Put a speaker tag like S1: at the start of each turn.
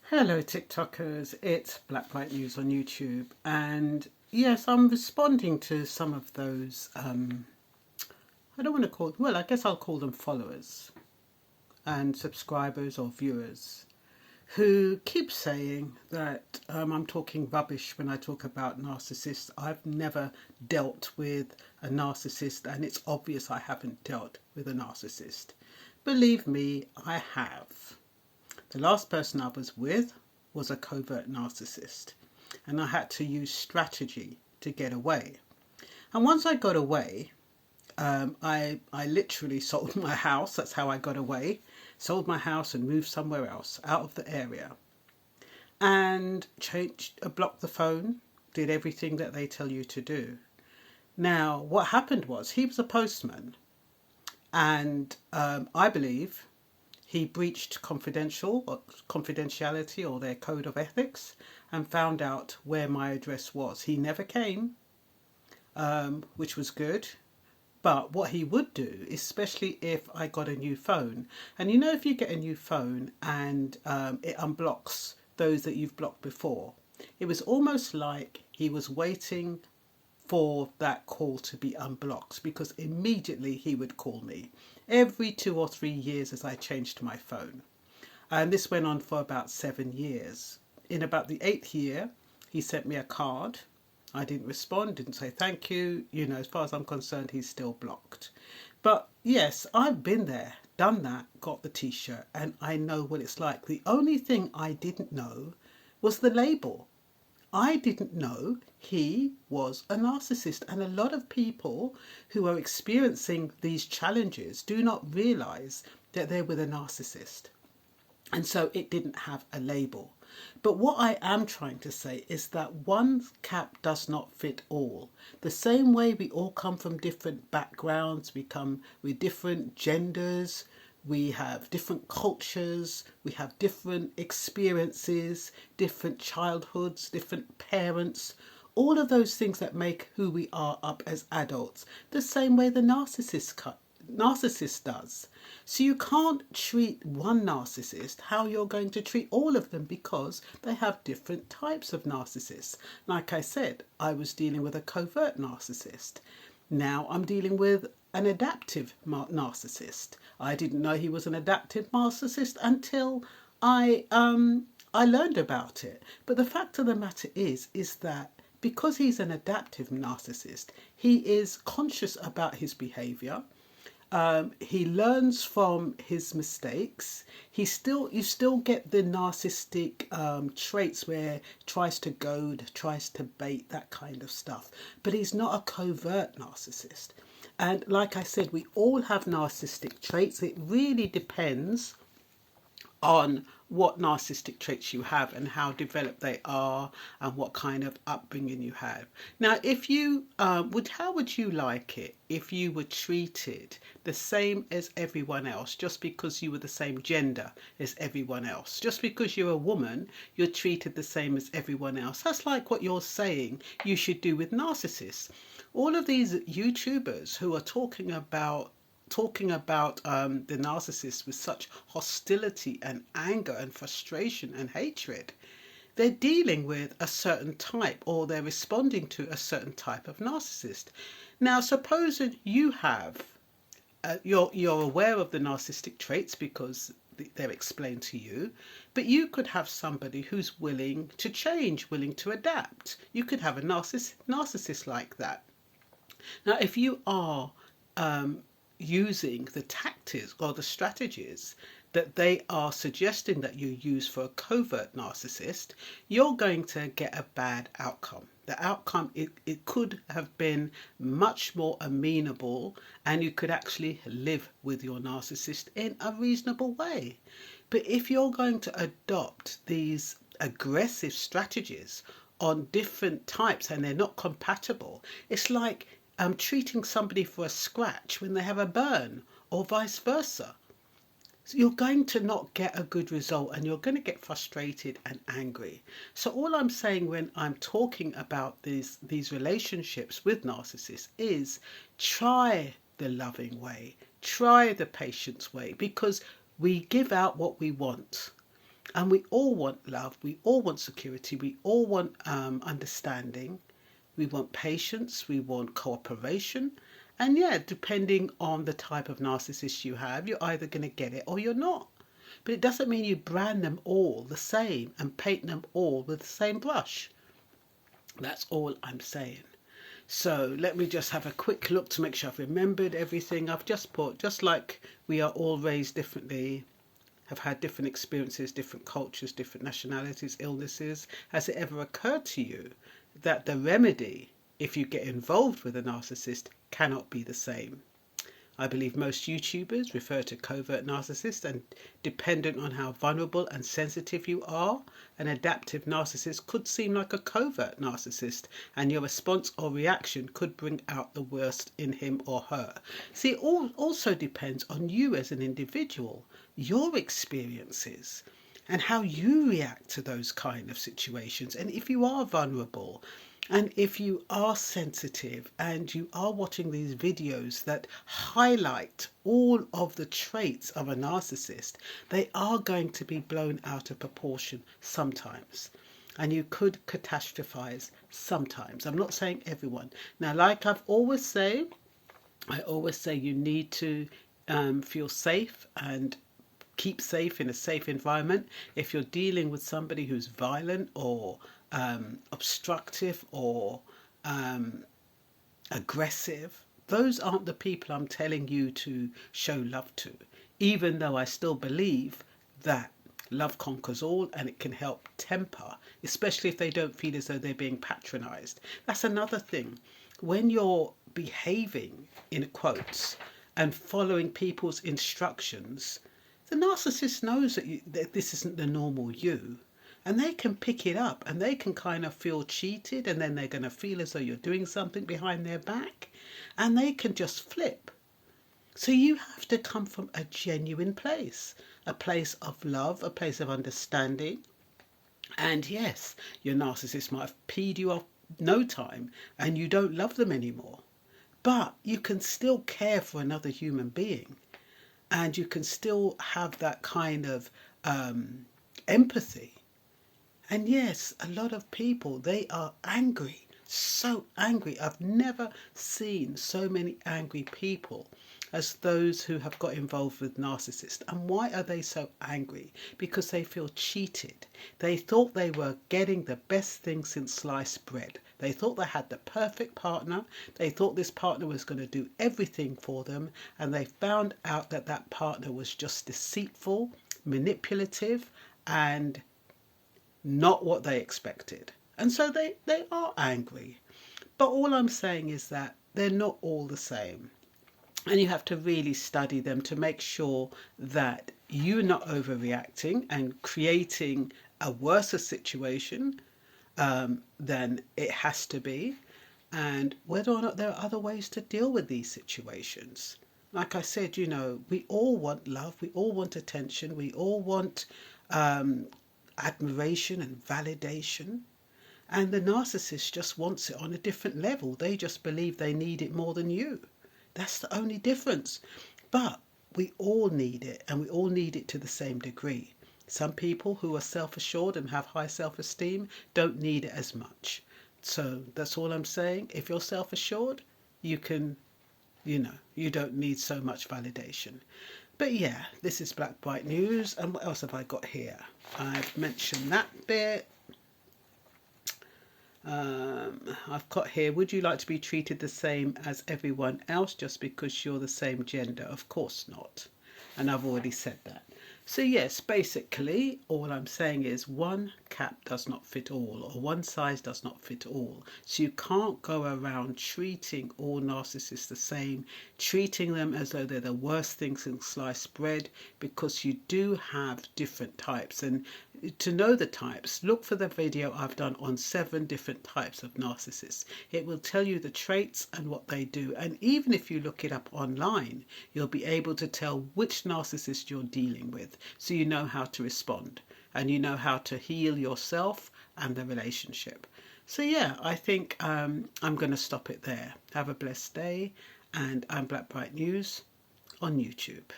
S1: Hello TikTokers, it's Black White News on YouTube, and yes, I'm responding to some of those, I don't want to call, well, I guess I'll call them followers and subscribers or viewers who keep saying that I'm talking rubbish when I talk about narcissists. I've never dealt with a narcissist, and it's obvious I haven't dealt with a narcissist. Believe me, I have. The last person I was with was a covert narcissist, and I had to use strategy to get away. And once I got away, I literally sold my house. That's how I got away. Sold my house and moved somewhere else out of the area, and blocked the phone, did everything that they tell you to do. Now, what happened was he was a postman, and I believe he breached confidentiality or their code of ethics and found out where my address was. He never came, which was good. But what he would do, especially if I got a new phone, and you know, if you get a new phone and it unblocks those that you've blocked before, it was almost like he was waiting for that call to be unblocked, because immediately he would call me every 2 or 3 years as I changed my phone. And this went on for about 7 years. In about the 8th year, he sent me a card. I didn't respond, didn't say thank you. You know, as far as I'm concerned, he's still blocked. But yes, I've been there, done that, got the t-shirt, and I know what it's like. The only thing I didn't know was the label. I didn't know he was a narcissist, and a lot of people who are experiencing these challenges do not realize that they're with a narcissist. And so it didn't have a label. But what I am trying to say is that one cap does not fit all. The same way we all come from different backgrounds, we come with different genders, we have different cultures, we have different experiences, different childhoods, different parents, all of those things that make who we are up as adults, the same way the narcissist does. So you can't treat one narcissist how you're going to treat all of them, because they have different types of narcissists. Like I said, I was dealing with a covert narcissist. Now I'm dealing with an adaptive narcissist. I didn't know he was an adaptive narcissist until I learned about it. But the fact of the matter is that because he's an adaptive narcissist, he is conscious about his behavior. He learns from his mistakes. You still get the narcissistic traits where he tries to goad, tries to bait, that kind of stuff. But he's not a covert narcissist. And like I said, we all have narcissistic traits. It really depends on what narcissistic traits you have and how developed they are and what kind of upbringing you have. Now, if you how would you like it if you were treated the same as everyone else, just because you were the same gender as everyone else? Just because you're a woman, you're treated the same as everyone else. That's like what you're saying you should do with narcissists. All of these YouTubers who are talking about the narcissist with such hostility and anger and frustration and hatred, they're dealing with a certain type, or they're responding to a certain type of narcissist. Now, supposing you have, you're aware of the narcissistic traits because they're explained to you, but you could have somebody who's willing to change, willing to adapt. You could have a narcissist like that. Now, if you are using the tactics or the strategies that they are suggesting that you use for a covert narcissist, you're going to get a bad outcome. The outcome, it could have been much more amenable, and you could actually live with your narcissist in a reasonable way. But if you're going to adopt these aggressive strategies on different types and they're not compatible, it's like treating somebody for a scratch when they have a burn, or vice versa. So you're going to not get a good result, and you're going to get frustrated and angry. So all I'm saying when I'm talking about these relationships with narcissists is try the loving way, try the patience way, because we give out what we want. And we all want love, we all want security, we all want understanding, we want patience, we want cooperation. And yeah, depending on the type of narcissist you have, you're either going to get it or you're not. But it doesn't mean you brand them all the same and paint them all with the same brush. That's all I'm saying. So let me just have a quick look to make sure I've remembered everything I've just put. Just like we are all raised differently, have had different experiences, different cultures, different nationalities, illnesses. Has it ever occurred to you that the remedy, if you get involved with a narcissist, cannot be the same? I believe most YouTubers refer to covert narcissists, and dependent on how vulnerable and sensitive you are, an adaptive narcissist could seem like a covert narcissist, and your response or reaction could bring out the worst in him or her. See, it also depends on you as an individual, your experiences, and how you react to those kind of situations. And if you are vulnerable, and if you are sensitive and you are watching these videos that highlight all of the traits of a narcissist, they are going to be blown out of proportion sometimes. And you could catastrophize sometimes. I'm not saying everyone. Now, like I always say you need to feel safe and keep safe in a safe environment. If you're dealing with somebody who's violent or obstructive or aggressive, those aren't the people I'm telling you to show love to, even though I still believe that love conquers all and it can help temper, especially if they don't feel as though they're being patronized. That's another thing. When you're behaving, in quotes, and following people's instructions, the narcissist knows that this isn't the normal you. And they can pick it up and they can kind of feel cheated, and then they're going to feel as though you're doing something behind their back, and they can just flip. So you have to come from a genuine place, a place of love, a place of understanding. And yes, your narcissist might have peed you off no time and you don't love them anymore. But you can still care for another human being, and you can still have that kind of empathy. And yes, a lot of people, they are angry, so angry. I've never seen so many angry people as those who have got involved with narcissists. And why are they so angry? Because they feel cheated. They thought they were getting the best thing since sliced bread. They thought they had the perfect partner. They thought this partner was going to do everything for them. And they found out that that partner was just deceitful, manipulative, and not what they expected. And so they are angry. But all I'm saying is that they're not all the same. And you have to really study them to make sure that you're not overreacting and creating a worse situation than it has to be, and whether or not there are other ways to deal with these situations. Like I said, we all want love, we all want attention, we all want admiration and validation. And the narcissist just wants it on a different level. They just believe they need it more than you. That's the only difference. But we all need it, and we all need it to the same degree. Some people who are self-assured and have high self-esteem don't need it as much. So that's all I'm saying. If you're self-assured, you can, you don't need so much validation. But yeah, this is Black Bright News. And what else have I got here? I've mentioned that bit. I've got here, would you like to be treated the same as everyone else just because you're the same gender? Of course not. And I've already said that. So yes, basically all I'm saying is one cap does not fit all, or one size does not fit all. So you can't go around treating all narcissists the same, treating them as though they're the worst thing since sliced bread, because you do have different types. And to know the types, look for the video I've done on 7 different types of narcissists. It will tell you the traits and what they do. And even if you look it up online, you'll be able to tell which narcissist you're dealing with. So you know how to respond, and you know how to heal yourself and the relationship. So yeah, I think I'm going to stop it there. Have a blessed day, and I'm Black Bright News on YouTube.